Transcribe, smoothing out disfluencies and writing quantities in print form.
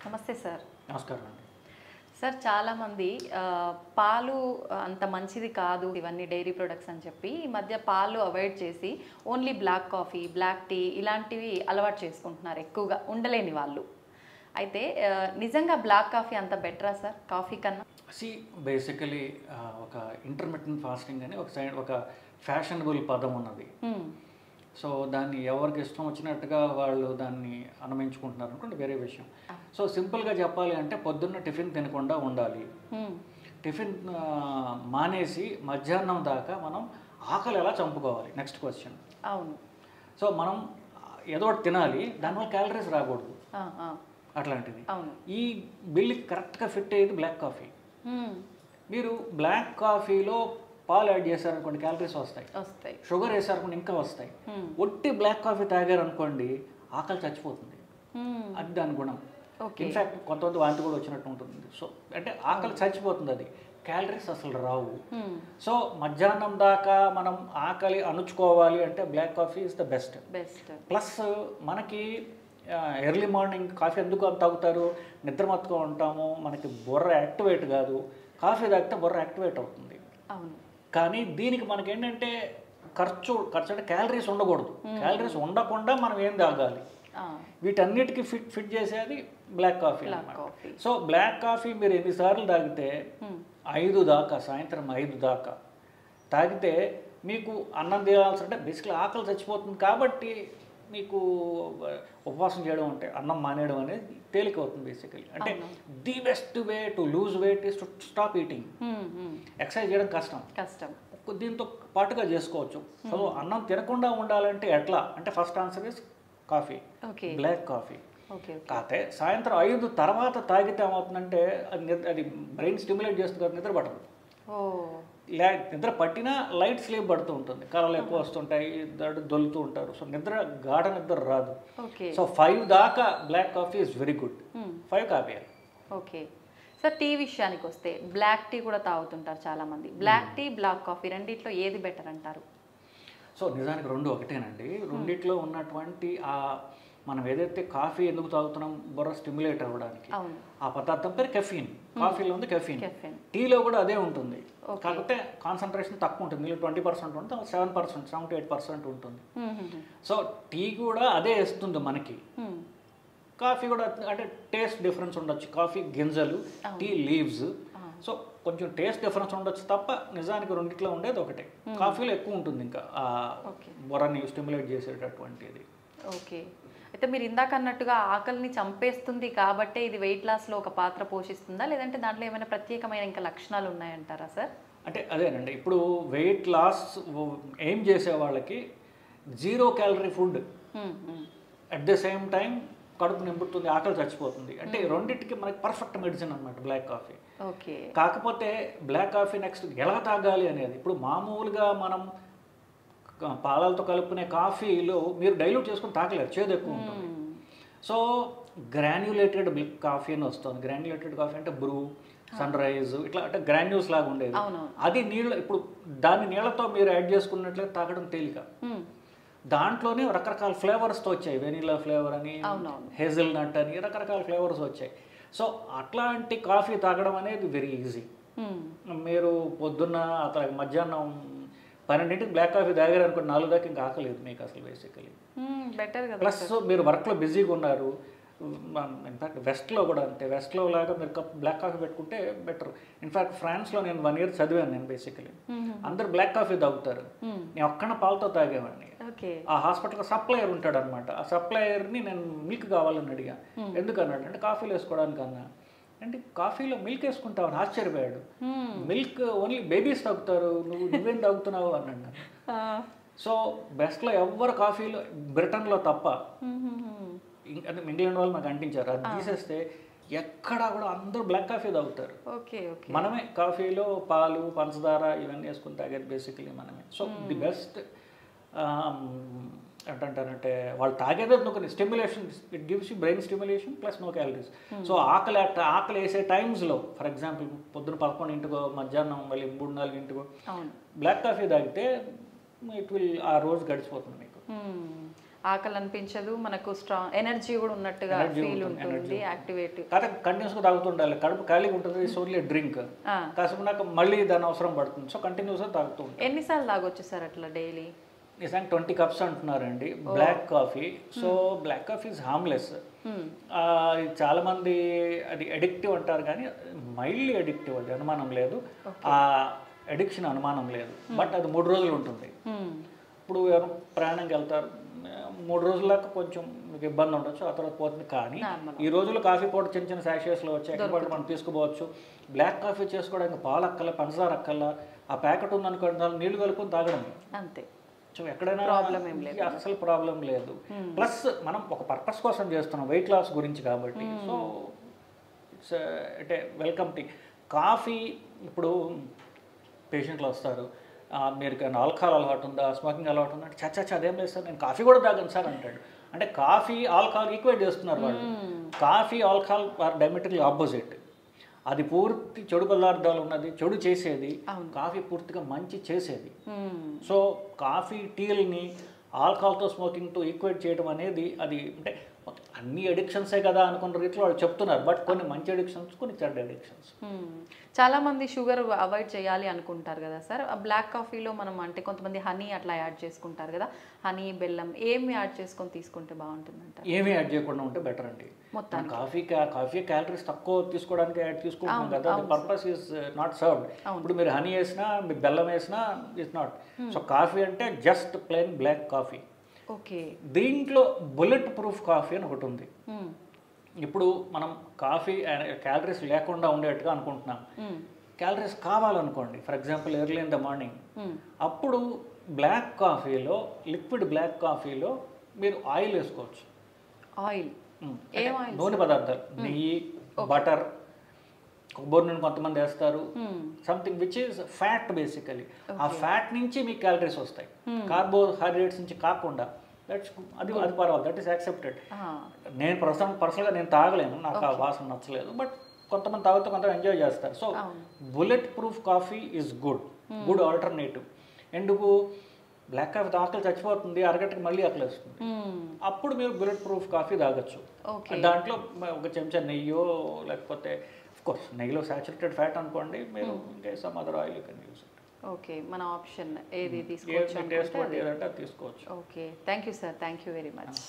నమస్తే సార్. నమస్కారం అండి. సార్ చాలామంది పాలు అంత మంచిది కాదు ఇవన్నీ డైరీ ప్రొడక్ట్స్ అని చెప్పి ఈ మధ్య పాలు అవాయిడ్ చేసి only black coffee, black tea ఇలాంటివి అలవాటు చేసుకుంటున్నారు ఎక్కువగా ఉండలేని వాళ్ళు. అయితే నిజంగా బ్లాక్ కాఫీ అంత బెటరా సార్ కాఫీ కన్నా? బేసికలీ ఒక ఇంటర్మిటెంట్ ఫాస్టింగ్ అని ఒక ఫ్యాషనబుల్ పదం ఉన్నది. సో దాన్ని ఎవరికి ఇష్టం వచ్చినట్టుగా వాళ్ళు దాన్ని అనుమించుకుంటున్నారు అనుకుంటే వేరే విషయం. సో సింపుల్గా చెప్పాలి అంటే పొద్దున్న టిఫిన్ తినకుండా ఉండాలి. టిఫిన్ మానేసి మధ్యాహ్నం దాకా మనం ఆకలి ఎలా చంపుకోవాలి నెక్స్ట్ క్వశ్చన్. అవును. సో మనం ఏదో ఒకటి తినాలి, దానివల్ల క్యాలరీస్ రాకూడదు. అట్లాంటిది ఈ బిల్లుకి కరెక్ట్గా ఫిట్ అయ్యేది బ్లాక్ కాఫీ. మీరు బ్లాక్ కాఫీలో పాలు యాడ్ చేశారనుకోండి క్యాలరీస్ వస్తాయి, షుగర్ వేసారనుకోండి ఇంకా వస్తాయి. ఒట్టి బ్లాక్ కాఫీ తాగారనుకోండి ఆకలి చచ్చిపోతుంది. అది దాని గుణం. ఇన్ఫ్యాక్ట్ కొంతమంది వాంతి కూడా వచ్చినట్టు ఉంటుంది. సో అంటే ఆకలి చచ్చిపోతుంది, అది క్యాలరీస్ అసలు రావు. సో మధ్యాహ్నం దాకా మనం ఆకలి అణుచుకోవాలి అంటే black coffee is the best. Plus మనకి ఎర్లీ మార్నింగ్ కాఫీ ఎందుకు అంత తాగుతారు? నిద్రమత్తుగా ఉంటాము, మనకి బుర్ర యాక్టివేట్ కాదు. కాఫీ తాగితే బుర్ర యాక్టివేట్ అవుతుంది. కానీ దీనికి మనకి ఏంటంటే ఖర్చు అంటే క్యాలరీస్ ఉండకూడదు. క్యాలరీస్ ఉండకుండా మనం ఏం తాగాలి, వీటన్నిటికీ ఫిట్ చేసేది బ్లాక్ కాఫీ అన్నమాట. సో బ్లాక్ కాఫీ మీరు ఎన్నిసార్లు తాగితే 5 దాకా, సాయంత్రం 5 దాకా తాగితే మీకు అన్నం తినాల్సి అంటే బేసిక్లీ ఆకలి చచ్చిపోతుంది. కాబట్టి మీకు ఉపవాసం చేయడం అంటే అన్నం మానేయడం అనేది తేలిక అవుతుంది. బేసికలీ అంటే the best way to lose weight is to stop eating. Exercise చేయడం కష్టం, దీంతో పాటుగా చేసుకోవచ్చు. సో అన్నం తినకుండా ఉండాలంటే ఎట్లా అంటే first answer is coffee, black coffee. కాకపోతే సాయంత్రం 5 తర్వాత తాగితే ఏమవుతుందంటే అది బ్రెయిన్ స్టిమ్యులేట్ చేస్తుంది కదా, నిద్ర పట్టదు. నిద్ర పట్టినా లైట్ స్లీప్ పడుతూ ఉంటుంది, కళలు ఎక్కువ వస్తుంటాయి, దొలుతూ ఉంటారు. సో గాఢ నిద్ర రాదు. సో 5 దాకా black coffee is very good. 5 coffee. Okay sir, tea విషయానికి వస్తే బ్లాక్ టీ కూడా తాగుతుంటారు చాలామంది. బ్లాక్ టీ, బ్లాక్ కాఫీ రెండిట్లో ఏది బెటర్ అంటారు? సో నిజానికి రెండు ఒకటేనండి. రెండిట్లో ఉన్నటువంటి మనం ఏదైతే కాఫీ ఎందుకు తాగుతున్నాం, బుర్ర స్టిమ్యులేట్ అవ్వడానికి, ఆ పదార్థం పేరు కెఫీన్. కాఫీలో ఉంది కెఫీన్, టీలో కూడా అదే ఉంటుంది. కాకపోతే కాన్సన్ట్రేషన్ తక్కువ ఉంటుంది. నీళ్ళు 20% ఉంటుంది, 7%, 7-8% ఉంటుంది. సో టీ కూడా అదే ఇస్తుంది మనకి. కాఫీ కూడా అంటే టేస్ట్ డిఫరెన్స్ ఉండొచ్చు. కాఫీ గింజలు, టీ లీవ్స్. సో కొంచెం టేస్ట్ డిఫరెన్స్ ఉండొచ్చు తప్ప నిజానికి రెండిట్లో ఉండేది ఒకటే. కాఫీలో ఎక్కువ ఉంటుంది ఇంకా బుర్రని స్టిమ్యులేట్ చేసేటటువంటిది. ఓకే. అయితే మీరు ఇందాక అన్నట్టుగా ఆకలిని చంపేస్తుంది కాబట్టి ఇది వెయిట్ లాస్లో ఒక పాత్ర పోషిస్తుందా, లేదంటే దాంట్లో ఏమైనా ప్రత్యేకమైన ఇంకా లక్షణాలు ఉన్నాయంటారా సార్? అంటే అదేనండి, ఇప్పుడు వెయిట్ లాస్ ఏం చేసే వాళ్ళకి 0 calorie food at the same time కడుపు నింపుతుంది, ఆకలి చచ్చిపోతుంది. అంటే రెండింటికి మనకి పర్ఫెక్ట్ మెడిసిన్ అనమాట బ్లాక్ కాఫీ. కాకపోతే బ్లాక్ కాఫీ నెక్స్ట్ ఎలా తాగాలి అనేది, ఇప్పుడు మామూలుగా మనం పాలతో కలుపుకునే కాఫీలో మీరు డైల్యూట్ చేసుకుని తాగలేరు, చేదు ఎక్కువ ఉంటుంది. సో గ్రాన్యులేటెడ్ కాఫీ అని వస్తుంది. గ్రాన్యులేటెడ్ కాఫీ అంటే బ్రూ, సన్ రైజ్ ఇట్లా అంటే గ్రాన్యూల్స్ లాగా ఉండేది. అది ఇప్పుడు దాన్ని నీళ్ళతో మీరు యాడ్ చేసుకున్నట్లయితే తాగడం తేలిక. దాంట్లోనే రకరకాల ఫ్లేవర్స్తో వచ్చాయి. వెనీలా ఫ్లేవర్ అని, హేజల్ నట్ అని రకరకాల ఫ్లేవర్స్ వచ్చాయి. సో అట్లాంటి కాఫీ తాగడం అనేది వెరీ ఈజీ. మీరు పొద్దున్న అట్లా మధ్యాహ్నం 12ంటికి బ్లాక్ కాఫీ తాగారు అనుకోండి, 4 దాకా ఇంకా ఆకలేదు మీకు అసలు బేసికలీ. ప్లస్ మీరు వర్క్లో బిజీగా ఉన్నారు. ఇన్ఫ్యాక్ట్ వెస్ట్లో కూడా అంతే. వెస్ట్లో లాగా మీరు బ్లాక్ కాఫీ పెట్టుకుంటే బెటర్. ఇన్ఫ్యాక్ట్ ఫ్రాన్స్లో నేను 1 year చదివాను నేను. బేసికలీ అందరు బ్లాక్ కాఫీ తాగుతారు, నేను ఒక్కన పాలతో తాగేవాడిని. ఆ హాస్పిటల్లో సప్లయర్ ఉంటాడు అనమాట. ఆ సప్లయర్ని నేను మిల్క్ కావాలని అడిగా. ఎందుకన్నాడు అంటే కాఫీలో వేసుకోవడానికి అన్నా. అంటే కాఫీలో మిల్క్ వేసుకుంటావు అని ఆశ్చర్యపోయాడు. మిల్క్ ఓన్లీ బేబీస్ తాగుతారు, నువ్వేం తాగుతున్నావు అన్నాడు. సో బెస్ట్లో ఎవ్వరు కాఫీలో, బ్రిటన్లో తప్ప, ఇంగ్లాండ్ వాళ్ళు నాకు అంటించారు, అది తీసేస్తే ఎక్కడా కూడా అందరూ బ్లాక్ కాఫీ తాగుతారు. మనమే కాఫీలో పాలు, పంచదార ఇవన్నీ వేసుకుని తాగేది బేసికలీ మనమే. సో ది బెస్ట్ ఏంటంటారంటే వాళ్ళు తాగేదే కొన్ని stimulation, it gives you brain stimulation plus no calories. So ఆకలి వేసే టైమ్స్లో ఫర్ ఎగ్జాంపుల్ పొద్దున 11ంటికో, మధ్యాహ్నం మళ్ళీ 3-4ంటికో బ్లాక్ కాఫీ తాగితే ఇట్ విల్ ఆ రోజు గడిచిపోతుంది మీకు. ఆకలి అనిపించదు, మనకు స్ట్రాంగ్ ఎనర్జీ కూడా ఉన్నట్టుగా ఫీల్ ఉంటుంది, యాక్టివేట్. కాకపోతే కంటిన్యూస్గా తాగుతుండాలి, కడుపు ఖాళీగా ఉంటుంది, ఇట్స్ ఓన్లీ డ్రింక్. కాసేపు నాకు మళ్ళీ దాని అవసరం పడుతుంది, సో కంటిన్యూస్గా తాగుతూ ఉంటాను. ఎన్నిసార్లు తాగొచ్చు సార్ అట్లా డైలీ? నిజంగా 20 cups అంటున్నారండి black coffee. So black coffee is harmless. చాలామంది అది అడిక్టివ్ అంటారు, కానీ మైల్డ్లీ అడిక్టివ్, అది అనుమానం లేదు, ఆ అడిక్షన్ అనుమానం లేదు. బట్ అది 3 రోజులు ఉంటుంది. ఇప్పుడు ఎవరు ప్రయాణంకి వెళ్తారు, 3 రోజుల దాకా కొంచెం మీకు ఇబ్బంది ఉండొచ్చు, ఆ తర్వాత పోతుంది. కానీ ఈ రోజుల్లో కాఫీ పౌడర్ చిన్న చిన్న శాషేస్లో వచ్చాయి, ఎక్కడ మనం తీసుకోవచ్చు. బ్లాక్ కాఫీ చేసుకోవడానికి పాలు అక్కల, పంచదార అక్కల, ఆ ప్యాకెట్ ఉందనుకోండి, దాన్ని నీళ్లు కలుపుకొని తాగడం అంతే. సో ఎక్కడైనా అసలు ప్రాబ్లం లేదు. ప్లస్ మనం ఒక పర్పస్ కోసం చేస్తున్నాం, వెయిట్ లాస్ గురించి కాబట్టి. సో ఇట్స్ అంటే వెల్కమ్ టీ. కాఫీ ఇప్పుడు పేషెంట్లు వస్తారు, మీరు ఆల్కహాల్ అలవాటు ఉందా, స్మోకింగ్ అలవాటు ఉందా అంటే చచ్చా అదేం లేదు సార్, నేను కాఫీ కూడా తాగను సార్ అంటాడు. అంటే కాఫీ ఆల్కహాల్ ఈక్వేట్ చేస్తున్నారు వాళ్ళు. Coffee alcohol are diametrically opposite. అది పూర్తి చెడు పదార్థాలు ఉన్నది, చెడు చేసేది. కాఫీ పూర్తిగా మంచి చేసేది. సో కాఫీ టీల్ని ఆల్కహాల్తో స్మోకింగ్తో ఈక్వేట్ చేయడం అనేది అది అంటే అన్ని అడిక్షన్సే కదా అనుకున్న రీతిలో వాళ్ళు చెప్తున్నారు. బట్ కొన్ని మంచి అడిక్షన్స్, కొన్ని చెడ్డ అడిక్షన్స్. చాలామంది షుగర్ అవాయిడ్ చేయాలి అనుకుంటారు కదా సార్. బ్లాక్ కాఫీలో మనం అంటే కొంతమంది హనీ అట్లా యాడ్ చేసుకుంటారు కదా, హనీ, బెల్లం ఏమి యాడ్ చేసుకొని తీసుకుంటే బాగుంటుంది అంటారు? ఏమీ యాడ్ చేయకుండా ఉంటే బెటర్ అండి. మొత్తం కాఫీ క్యాలరీస్ తక్కువ తీసుకోవడానికి యాడ్ తీసుకుంటున్నాం కదా, the purpose is not served. ఇప్పుడు మీరు హనీ వేసినా, మీరు బెల్లం వేసినా ఇట్స్ నాట్. సో కాఫీ అంటే just plain black coffee. Okay. దీంట్లో బుల్లెట్ ప్రూఫ్ కాఫీ అని ఒకటి ఉంది. ఇప్పుడు మనం కాఫీ క్యాలరీస్ లేకుండా ఉండేట్టుగా అనుకుంటున్నాం. క్యాలరీస్ కావాలనుకోండి, for example early in the morning, అప్పుడు బ్లాక్ కాఫీలో, లిక్విడ్ బ్లాక్ కాఫీలో మీరు ఆయిల్ వేసుకోవచ్చు. ఆయిల్, నూనె పదార్థాలు, నెయ్యి, బటర్, కొబ్బరి నూనె కొంతమంది వేస్తారు, something which is fat basically. ఆ ఫ్యాట్ నుంచి మీకు క్యాలరీస్ వస్తాయి, కార్బోహైడ్రేట్స్ నుంచి కాకుండా. దట్స్ అది పర్వాలేదు, దట్ ఈస్ యాక్సెప్టెడ్. నేను పర్సనల్గా నేను తాగలేను, నాకు ఆ వాసన నచ్చలేదు. బట్ కొంతమంది తాగుతూ కొంతమంది ఎంజాయ్ చేస్తారు. So bullet proof coffee is good alternative. ఎందుకు? బ్లాక్ కాఫీ ఆకలి చచ్చిపోతుంది, అరగంటకి మళ్ళీ ఆకలి వస్తుంది, అప్పుడు మీరు బుల్లెట్ ప్రూఫ్ కాఫీ తాగొచ్చు. దాంట్లో ఒక చెంచా నెయ్యో, లేకపోతే కోర్స్ నెయ్యిలో సాచురేటెడ్ ఫ్యాట్ అనుకోండి, మీరు ఇంకా some other oil can use it. Okay, మన ఆప్షన్ ఏది తీసుకోవచ్చు అంటే తీసుకోవచ్చు. Okay, thank you sir, thank you very much.